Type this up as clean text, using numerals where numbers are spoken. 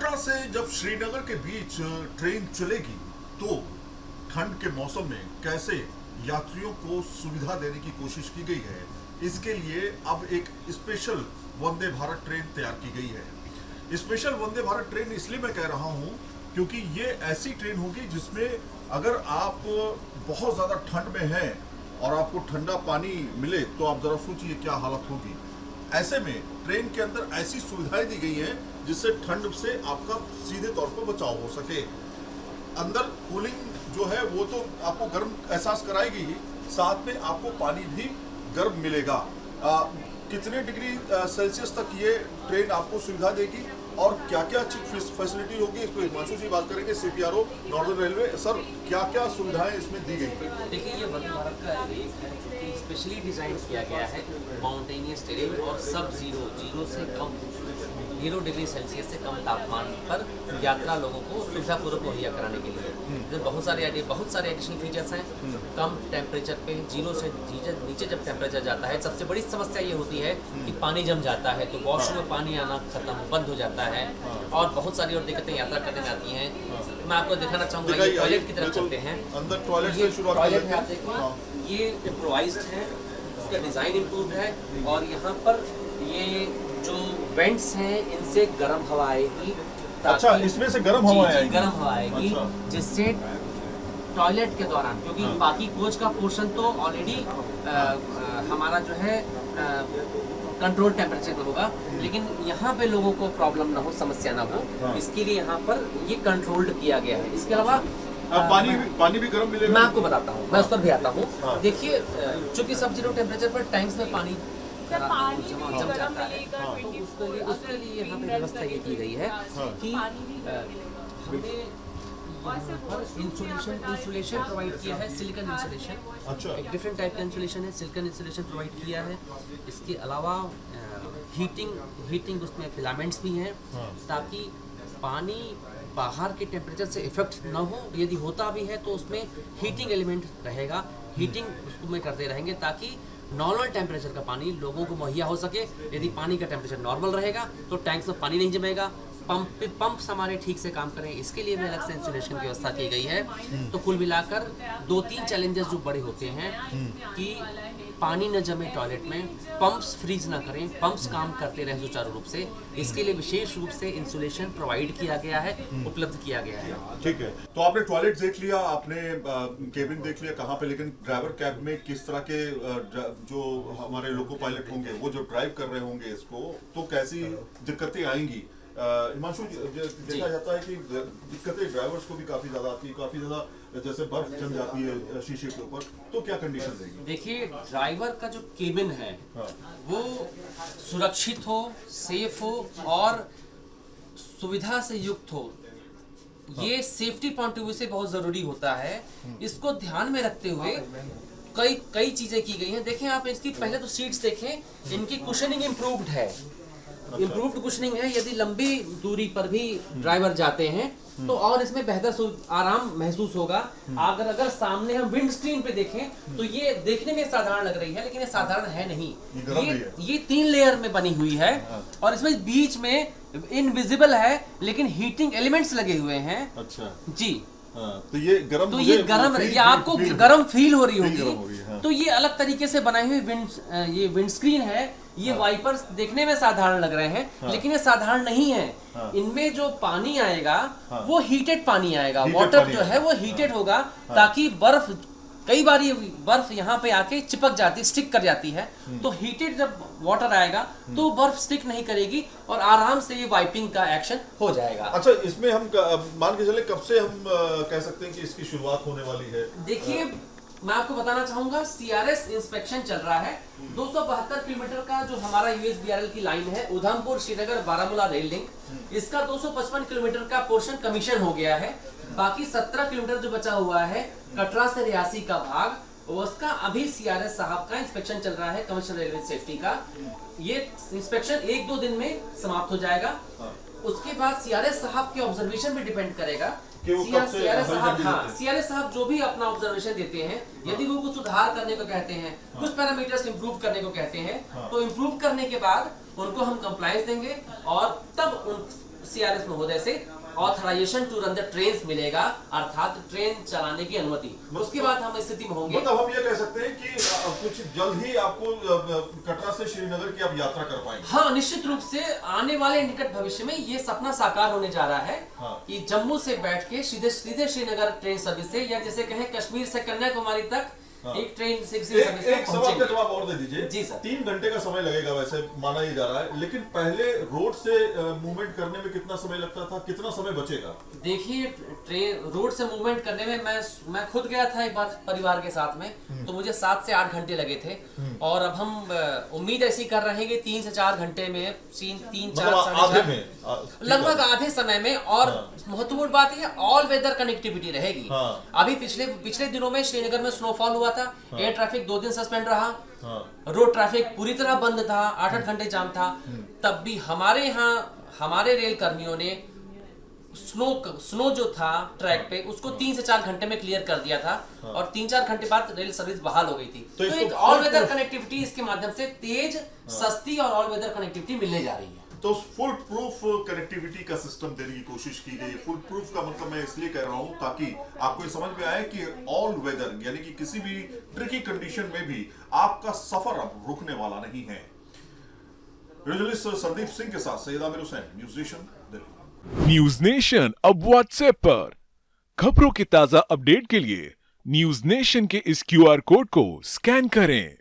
आगरा से जब श्रीनगर के बीच ट्रेन चलेगी तो ठंड के मौसम में कैसे यात्रियों को सुविधा देने की कोशिश की गई है, इसके लिए अब एक स्पेशल वंदे भारत ट्रेन तैयार की गई है। स्पेशल वंदे भारत ट्रेन इसलिए मैं कह रहा हूं क्योंकि ये ऐसी ट्रेन होगी जिसमें अगर आप बहुत ज़्यादा ठंड में हैं और आपको ठंडा पानी मिले तो आप ज़रा सोचिए क्या हालत होगी। ऐसे में ट्रेन के अंदर ऐसी सुविधाएं दी गई हैं जिससे ठंड से आपका सीधे तौर पर बचाव हो सके। अंदर कूलिंग जो है वो तो आपको गर्म एहसास कराएगी ही, साथ में आपको पानी भी गर्म मिलेगा। कितने डिग्री सेल्सियस तक ये ट्रेन आपको सुविधा देगी और क्या क्या अच्छी फैसिलिटी होगी, इस पर हिमांशु जी बात करेंगे, CPRO नॉर्दर्न रेलवे। सर, क्या क्या सुविधाएं इसमें दी गई हैं? देखिए, ये वंदे भारत का एक है जो कि स्पेशली डिज़ाइन किया गया है माउंटेनियस टेरेन और सब जीरो से कम 0 डिग्री सेल्सियस से कम तापमान पर यात्रा लोगों को सुविधापूर्वक मुहैया कराने के लिए। बहुत सारे एडिशनल फीचर्स हैं। कम टेम्परेचर पे 0 से नीचे जब टेम्परेचर जाता है, सबसे बड़ी समस्या ये होती है कि पानी जम जाता है, तो वॉशरूम में पानी आना बंद हो जाता है और बहुत सारी और दिक्कतें यात्रा करने में आती हैं। मैं आपको दिखाना चाहूँगा, ये टॉयलेट की तरफ चलते हैं। अंदर टॉयलेट से शुरुआत टॉयलेट आप देखिए, ये इम्प्रोवाइज्ड है, इसका डिज़ाइन इम्प्रूव्ड है और यहाँ पर ये जो वेंट्स हैं इनसे गर्म हवा आएगी। अच्छा, इसमें से गर्म हवा आएगी? गर्म हवा आएगी। अच्छा। जिससे टॉयलेट के दौरान, क्योंकि बाकी कोच का पोर्शन तो ऑलरेडी हमारा जो है कंट्रोल टेम्परेचर पे होगा, लेकिन यहाँ पे लोगों को प्रॉब्लम ना हो, समस्या ना हो, इसके लिए यहाँ पर ये कंट्रोल्ड किया गया है। इसके अलावा पानी भी गर्म मिलेगा। मैं आपको बताता हूँ, मैं उस पर भी आता हूँ। देखिए, चूंकि सब 0 टेम्परेचर पर टैंक्स में पानी जम जाता है, तो उसके लिए यहाँ पे व्यवस्था ये की गई है कि हमने इंसुलेशन प्रोवाइड किया है, सिलिकॉन इंसुलेशन। अच्छा। एक डिफरेंट टाइप का इंसुलेशन है, सिलिकॉन इंसुलेशन प्रोवाइड किया है। इसके अलावा हीटिंग उसमें फिलामेंट्स भी हैं, ताकि पानी बाहर के टेम्परेचर से इफेक्ट ना हो। यदि होता भी है तो उसमें हीटिंग एलिमेंट रहेगा, हीटिंग उसको में करते रहेंगे ताकि नॉर्मल टेम्परेचर का पानी लोगों को मुहैया हो सके। यदि पानी का टेम्परेचर नॉर्मल रहेगा तो टैंक्स में पानी नहीं जमेगा, पंप्स हमारे ठीक से काम करें, इसके लिए भी अलग से इंसुलेशन की व्यवस्था की गई है। तो कुल मिलाकर 2-3 चैलेंजेस जो बड़े होते हैं कि पानी न जमे टॉयलेट में, पंप्स फ्रीज ना करें, पंप्स काम करते रहे सुचारू रूप से, इसके लिए विशेष रूप से इंसुलेशन प्रोवाइड किया गया है, उपलब्ध किया गया है। ठीक है, तो आपने टॉयलेट देख लिया, आपने केबिन देख लिया कहाँ पे, लेकिन ड्राइवर कैब में किस तरह के जो हमारे लोको पायलट होंगे, वो जो ड्राइव कर रहे होंगे इसको, तो कैसी दिक्कतें आएंगी? हिमांशु, देखा जाता है कि दिक्कतें ड्राइवर्स को भी काफी ज्यादा आती है, काफी ज्यादा जैसे बर्फ जम जाती है शीशे के ऊपर, तो क्या कंडीशन रहेगी? देखिए, ड्राइवर का जो केबिन है वो सुरक्षित हो, सेफ हो और सुविधा से युक्त हो। ये सेफ्टी पॉइंट ऑफ व्यू से बहुत जरूरी होता है। इसको ध्यान में रखते हुए कई चीजें की गई हैं। देखें आप, इसकी पहले तो सीट्स देखें, इनकी कुशनिंग इम्प्रूव्ड है, इम्प्रूव्ड कुशनिंग है। यदि लंबी दूरी पर भी ड्राइवर जाते हैं तो और इसमें बेहतर आराम महसूस होगा। अगर सामने हम विंड स्क्रीन पे देखें तो ये देखने में साधारण लग रही है, लेकिन ये साधारण है नहीं। ये 3 लेयर में बनी हुई है और इसमें बीच में इनविजिबल है लेकिन हीटिंग एलिमेंट्स लगे हुए हैं। अच्छा जी। तो ये गर्म ये आपको गर्म फील हो रही होगी। तो ये अलग तरीके से बनाई हुई ये विंड स्क्रीन है। ये वाइपर्स देखने में साधारण लग रहे हैं, लेकिन ये साधारण नहीं है। इनमें जो पानी आएगा वो हीटेड पानी आएगा, वाटर जो है वो हीटेड होगा, ताकि कई बार ये बर्फ यहाँ पे आके चिपक जाती, स्टिक कर जाती है। तो हीटेड जब वाटर आएगा तो बर्फ स्टिक नहीं करेगी और आराम से ये वाइपिंग का एक्शन हो जाएगा। अच्छा, इसमें हम मान के चले कब से हम कह सकते हैं कि इसकी शुरुआत होने वाली है? देखिए, मैं आपको बताना चाहूंगा, CRS इंस्पेक्शन चल रहा है। 272 किलोमीटर का जो हमारा USBRL की लाइन है, उधमपुर श्रीनगर बारामूला रेल लिंक, इसका 255 किलोमीटर का पोर्शन कमीशन हो गया है। बाकी 17 किलोमीटर जो बचा हुआ है कटरा से रियासी का भाग, उसका अभी CRS साहब का इंस्पेक्शन चल रहा है, कमर्शियल रेलवे सेफ्टी का। ये इंस्पेक्शन 1-2 दिन में समाप्त हो जाएगा। उसके बाद CRS साहब के ऑब्जर्वेशन पे डिपेंड करेगा। CRS साहब जो भी अपना ऑब्जर्वेशन देते हैं, यदि वो कुछ सुधार करने को कहते हैं, कुछ पैरामीटर्स इंप्रूव करने को कहते हैं, तो इंप्रूव करने के बाद उनको हम कंप्लायंस देंगे और तब CRS महोदय से authorization to run the train मिलेगा, अर्थात ट्रेन चलाने की अनुमति। उसके बाद हम स्थिति में होंगे। मतलब हम ये कह सकते हैं कि कुछ जल्द ही आपको कटरा से श्रीनगर की आप यात्रा कर पाएंगे। हाँ, निश्चित रूप से आने वाले निकट भविष्य में ये सपना साकार होने जा रहा है। हाँ। कि जम्मू से बैठ के सीधे सीधे श्रीनगर ट्रेन सर्विस से, या जैसे कहें कश्मीर से कन्याकुमारी तक एक ट्रेन से सर्विस एक सवाल का पहुंचेंगे। जवाब और दे दीजिए। जी सर। 3 घंटे का समय लगेगा वैसे माना ही जा रहा है, लेकिन पहले रोड से मूवमेंट करने में कितना समय लगता था, कितना समय बचेगा? देखिए, ट्रेन रोड से मूवमेंट करने में मैं खुद गया था एक बार परिवार के साथ में, तो मुझे 7 से 8 घंटे लगे थे। और अब हम उम्मीद ऐसी कर रहे हैं कि 3 से 4 घंटे में, 3, 4, मतलब आधे 4.5 में लगभग आधे समय में। और महत्वपूर्ण बात यह है, ऑल वेदर कनेक्टिविटी रहेगी। हाँ। अभी पिछले दिनों में श्रीनगर में स्नोफॉल हुआ था, एयर ट्रैफिक 2 दिन सस्पेंड रहा, हाँ। रोड ट्रैफिक पूरी तरह बंद था, 8-8 घंटे जाम था। तब भी हमारे यहाँ हमारे रेल कर्मियों ने स्नो जो था ट्रैक पे, उसको 3 से 4 घंटे में क्लियर कर दिया था। और 3-4 घंटे बाद रेल सर्विस बहाल हो गई थी। तो तो एक ऑल वेदर कनेक्टिविटी इसके माध्यम से तेज, सस्ती और ऑल वेदर कनेक्टिविटी मिलने जा रही है। तो फुल प्रूफ कनेक्टिविटी का सिस्टम देने की कोशिश की गई। फुल प्रूफ का मतलब मैं इसलिए कह रहा हूं ताकि आपको ये समझ में आए कि ऑल वेदर यानी कि किसी भी ट्रिकी कंडीशन में भी आपका सफर अब रुकने वाला नहीं है। जर्नलिस्ट संदीप सिंह के साथ Syed Aamir Hussain, news nation Delhi. News nation अब व्हाट्सएप पर खबरों के ताजा अपडेट के लिए न्यूज नेशन के इस QR कोड को स्कैन करें।